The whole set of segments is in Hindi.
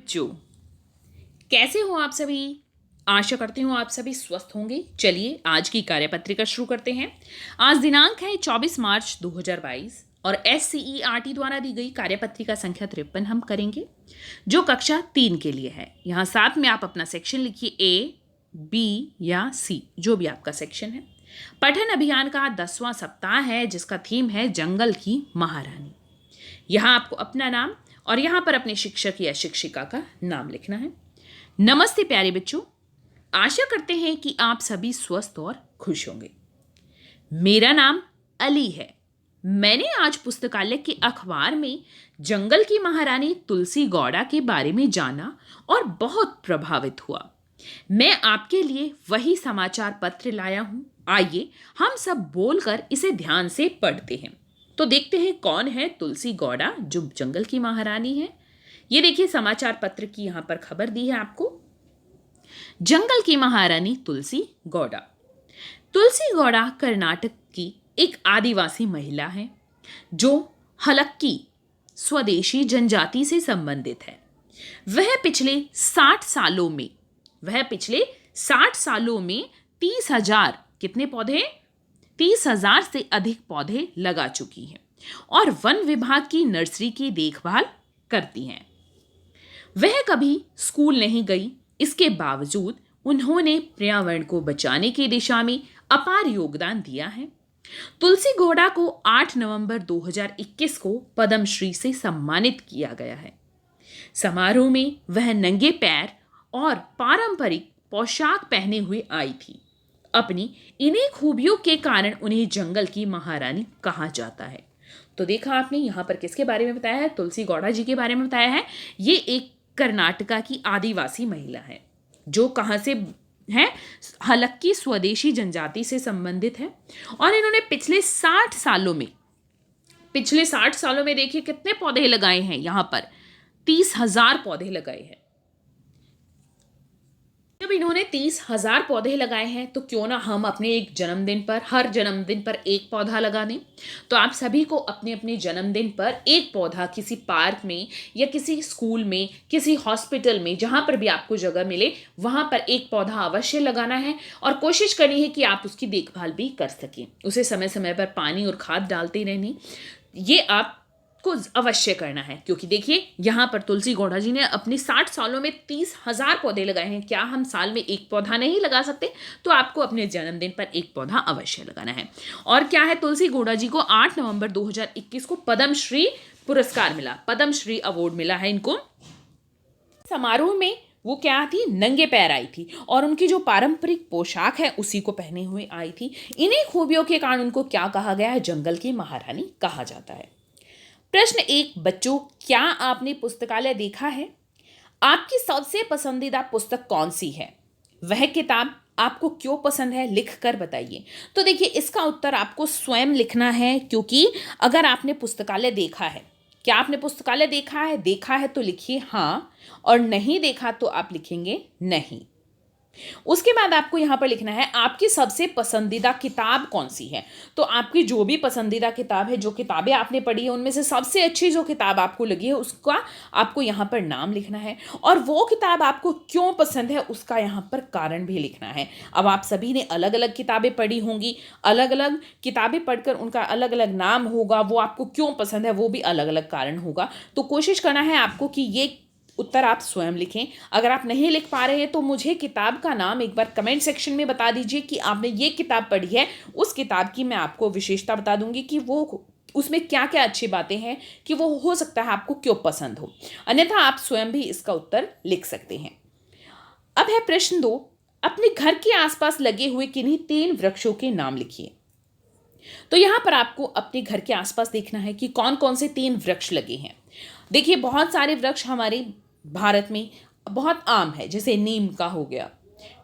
जो कैसे हो आप सभी। आशा करती हूँ आप सभी स्वस्थ होंगे। चलिए आज की कार्यपत्रिका शुरू करते हैं। आज दिनांक है 24 मार्च 2022 और SCERT द्वारा दी गई कार्यपत्रिका संख्या 53 हम करेंगे जो कक्षा 3 के लिए है। यहाँ साथ में आप अपना सेक्शन लिखिए A, B या C, जो भी आपका सेक्शन है। पठन अभियान का 10वां सप्ताह है जिसका थीम है जंगल की महारानी। यहाँ आपको अपना नाम और यहाँ पर अपने शिक्षक या शिक्षिका का नाम लिखना है। नमस्ते प्यारे बच्चों, आशा करते हैं कि आप सभी स्वस्थ और खुश होंगे। मेरा नाम अली है। मैंने आज पुस्तकालय के अखबार में जंगल की महारानी तुलसी गौड़ा के बारे में जाना और बहुत प्रभावित हुआ। मैं आपके लिए वही समाचार पत्र लाया हूं। आइए हम सब बोलकर इसे ध्यान से पढ़ते हैं। तो देखते हैं कौन है तुलसी गौड़ा जो जंगल की महारानी है। ये देखिए समाचार पत्र की यहाँ पर खबर दी है आपको। जंगल की महारानी तुलसी गौड़ा। तुलसी गौड़ा कर्नाटक की एक आदिवासी महिला है जो हलक्की स्वदेशी जनजाति से संबंधित है। वह पिछले 60 सालों में 30,000 कितने पौधे 30,000 से अधिक पौधे लगा चुकी हैं और वन विभाग की नर्सरी की देखभाल करती हैं। वह कभी स्कूल नहीं गई, इसके बावजूद उन्होंने पर्यावरण को बचाने की दिशा में अपार योगदान दिया है। तुलसी गौड़ा को 8 नवंबर 2021 को पद्मश्री से सम्मानित किया गया है। समारोह में वह नंगे पैर और पारंपरिक पोशाक पहने हुए आई थी। अपनी इन्हीं खूबियों के कारण उन्हें जंगल की महारानी कहा जाता है। तो देखा आपने यहाँ पर किसके बारे में बताया है, तुलसी गौड़ा जी के बारे में बताया है। ये एक कर्नाटका की आदिवासी महिला है जो कहाँ से है, हलक्की स्वदेशी जनजाति से संबंधित है। और इन्होंने पिछले 60 सालों में देखिए कितने पौधे लगाए हैं। यहाँ पर 30,000 पौधे लगाए हैं। जब इन्होंने 30,000 पौधे लगाए हैं तो क्यों ना हम अपने हर जन्मदिन पर एक पौधा लगा दें। तो आप सभी को अपने अपने जन्मदिन पर एक पौधा किसी पार्क में या किसी स्कूल में, किसी हॉस्पिटल में, जहां पर भी आपको जगह मिले वहां पर एक पौधा अवश्य लगाना है और कोशिश करनी है कि आप उसकी देखभाल भी कर सकें। उसे समय समय पर पानी और खाद डालते रहनी, ये आप को अवश्य करना है। क्योंकि देखिए यहाँ पर तुलसी गौड़ा जी ने अपने 60 सालों में 30,000 पौधे लगाए हैं। क्या हम साल में एक पौधा नहीं लगा सकते? तो आपको अपने जन्मदिन पर एक पौधा अवश्य लगाना है। और क्या है, तुलसी गौड़ा जी को 8 नवंबर 2021 को पद्मश्री पुरस्कार मिला, पद्मश्री अवार्ड मिला है इनको। समारोह में वो क्या थी, नंगे पैर आई थी और उनकी जो पारंपरिक पोशाक है उसी को पहने हुए आई थी। इन्हीं खूबियों के कारण उनको क्या कहा गया है, जंगल की महारानी कहा जाता है। प्रश्न 1, बच्चों क्या आपने पुस्तकालय देखा है? आपकी सबसे पसंदीदा पुस्तक कौन सी है? वह किताब आपको क्यों पसंद है, लिख कर बताइए। तो देखिए इसका उत्तर आपको स्वयं लिखना है। क्योंकि अगर आपने पुस्तकालय देखा है, क्या आपने पुस्तकालय देखा है तो लिखिए हाँ, और नहीं देखा तो आप लिखेंगे नहीं। उसके बाद आपको यहाँ पर लिखना है आपकी सबसे पसंदीदा किताब कौन सी है। तो आपकी जो भी पसंदीदा किताब है, जो किताबें आपने पढ़ी है, उनमें से सबसे अच्छी जो किताब आपको लगी है उसका आपको यहाँ पर नाम लिखना है और वो किताब आपको क्यों पसंद है उसका यहाँ पर कारण भी लिखना है। अब आप सभी ने अलग अलग किताबें पढ़ी होंगी, अलग अलग किताबें पढ़कर उनका अलग अलग नाम होगा, वो आपको क्यों पसंद है वो भी अलग अलग कारण होगा। तो कोशिश करना है आपको कि ये उत्तर आप स्वयं लिखें। अगर आप नहीं लिख पा रहे हैं तो मुझे किताब का नाम एक बार कमेंट सेक्शन में बता दीजिए कि आपने ये किताब पढ़ी है। उस किताब की मैं आपको विशेषता बता दूंगी कि वो उसमें क्या क्या अच्छी बातें हैं, कि वो हो सकता है आपको क्यों पसंद हो। अन्यथा आप स्वयं भी इसका उत्तर लिख सकते हैं। अब है प्रश्न 2, अपने घर के आसपास लगे हुए किन्हीं 3 वृक्षों के नाम लिखिए। तो यहां पर आपको अपने घर के आसपास देखना है कि कौन कौन से 3 वृक्ष लगे हैं। देखिए बहुत सारे वृक्ष हमारे भारत में बहुत आम है, जैसे नीम का हो गया,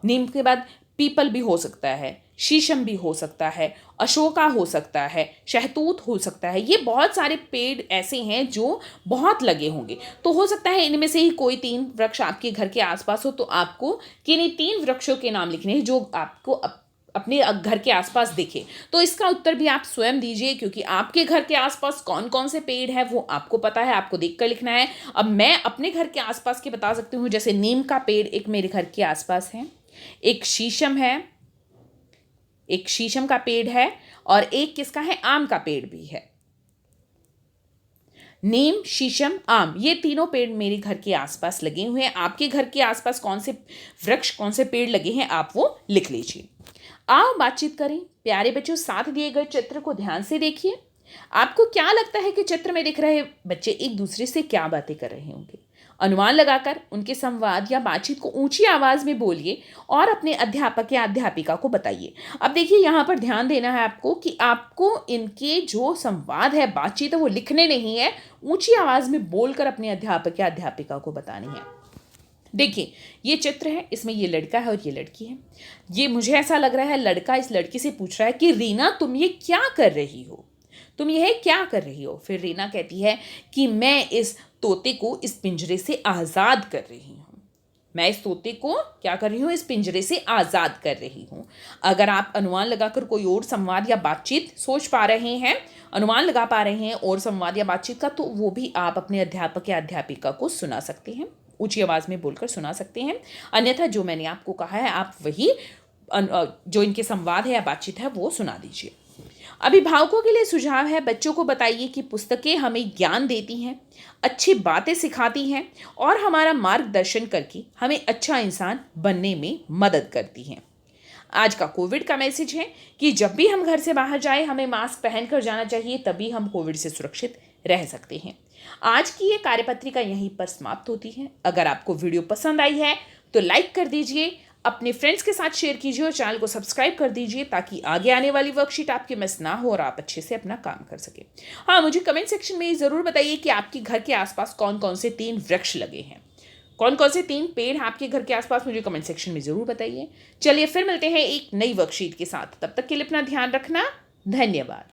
नीम के बाद पीपल भी हो सकता है, शीशम भी हो सकता है, अशोका हो सकता है, शहतूत हो सकता है। ये बहुत सारे पेड़ ऐसे हैं जो बहुत लगे होंगे। तो हो सकता है इनमें से ही कोई 3 वृक्ष आपके घर के आसपास हो। तो आपको किन्हीं 3 वृक्षों के नाम लिखने हैं जो आपको अपने घर के आसपास दिखे? तो इसका उत्तर भी आप स्वयं दीजिए, क्योंकि आपके घर के आसपास कौन कौन से पेड़ है वो आपको पता है, आपको देख कर लिखना है। अब मैं अपने घर के आसपास के बता सकती हूँ, जैसे नीम का पेड़ एक मेरे घर के आसपास है, एक शीशम है, एक शीशम का पेड़ है, और एक किसका है, आम का पेड़ भी है। नीम, शीशम, आम, ये तीनों पेड़ मेरे घर के आसपास लगे हुए हैं। आपके घर के आसपास कौन से वृक्ष, कौन से पेड़ लगे हैं, आप वो लिख लीजिए। आओ बातचीत करें। प्यारे बच्चों, साथ दिए गए चित्र को ध्यान से देखिए। आपको क्या लगता है कि चित्र में दिख रहे बच्चे एक दूसरे से क्या बातें कर रहे होंगे? अनुमान लगाकर उनके संवाद या बातचीत को ऊंची आवाज में बोलिए और अपने अध्यापक या अध्यापिका को बताइए। अब देखिए, यहाँ पर ध्यान देना है आपको कि आपको इनके जो संवाद है, बातचीत है, वो लिखने नहीं है, ऊंची आवाज में बोलकर अपने अध्यापक या अध्यापिका को बतानी है। देखिए, ये चित्र है, इसमें ये लड़का है और ये लड़की है। ये मुझे ऐसा लग रहा है लड़का इस लड़की से पूछ रहा है कि रीना, तुम ये क्या कर रही हो? तुम यह क्या कर रही हो? फिर रीना कहती है कि मैं इस तोते को इस पिंजरे से आज़ाद कर रही हूँ। मैं इस तोते को क्या कर रही हूँ? इस पिंजरे से आज़ाद कर रही हूँ। अगर आप अनुमान लगाकर कोई और संवाद या बातचीत सोच पा रहे हैं, अनुमान लगा पा रहे हैं और संवाद या बातचीत का, तो वो भी आप अपने अध्यापक या अध्यापिका को सुना सकते हैं, ऊंची आवाज़ में बोलकर सुना सकते हैं। अन्यथा जो मैंने आपको कहा है, आप वही जो इनके संवाद है या बातचीत है वो सुना दीजिए। अभिभावकों के लिए सुझाव है, बच्चों को बताइए कि पुस्तकें हमें ज्ञान देती हैं, अच्छी बातें सिखाती हैं और हमारा मार्गदर्शन करके हमें अच्छा इंसान बनने में मदद करती हैं। आज का कोविड का मैसेज है कि जब भी हम घर से बाहर जाए, हमें मास्क पहनकर जाना चाहिए, तभी हम कोविड से सुरक्षित रह सकते हैं। आज की ये कार्यपत्रिका यहीं पर समाप्त होती है। अगर आपको वीडियो पसंद आई है तो लाइक कर दीजिए, अपने फ्रेंड्स के साथ शेयर कीजिए और चैनल को सब्सक्राइब कर दीजिए, ताकि आगे आने वाली वर्कशीट आपके मिस ना हो और आप अच्छे से अपना काम कर सके। हाँ, मुझे कमेंट सेक्शन में ज़रूर बताइए कि आपके घर के आसपास कौन कौन से 3 वृक्ष लगे हैं, कौन कौन से 3 पेड़ हैं आपके घर के आसपास, मुझे कमेंट सेक्शन में ज़रूर बताइए। चलिए फिर मिलते हैं एक नई वर्कशीट के साथ, तब तक के लिए अपना ध्यान रखना। धन्यवाद।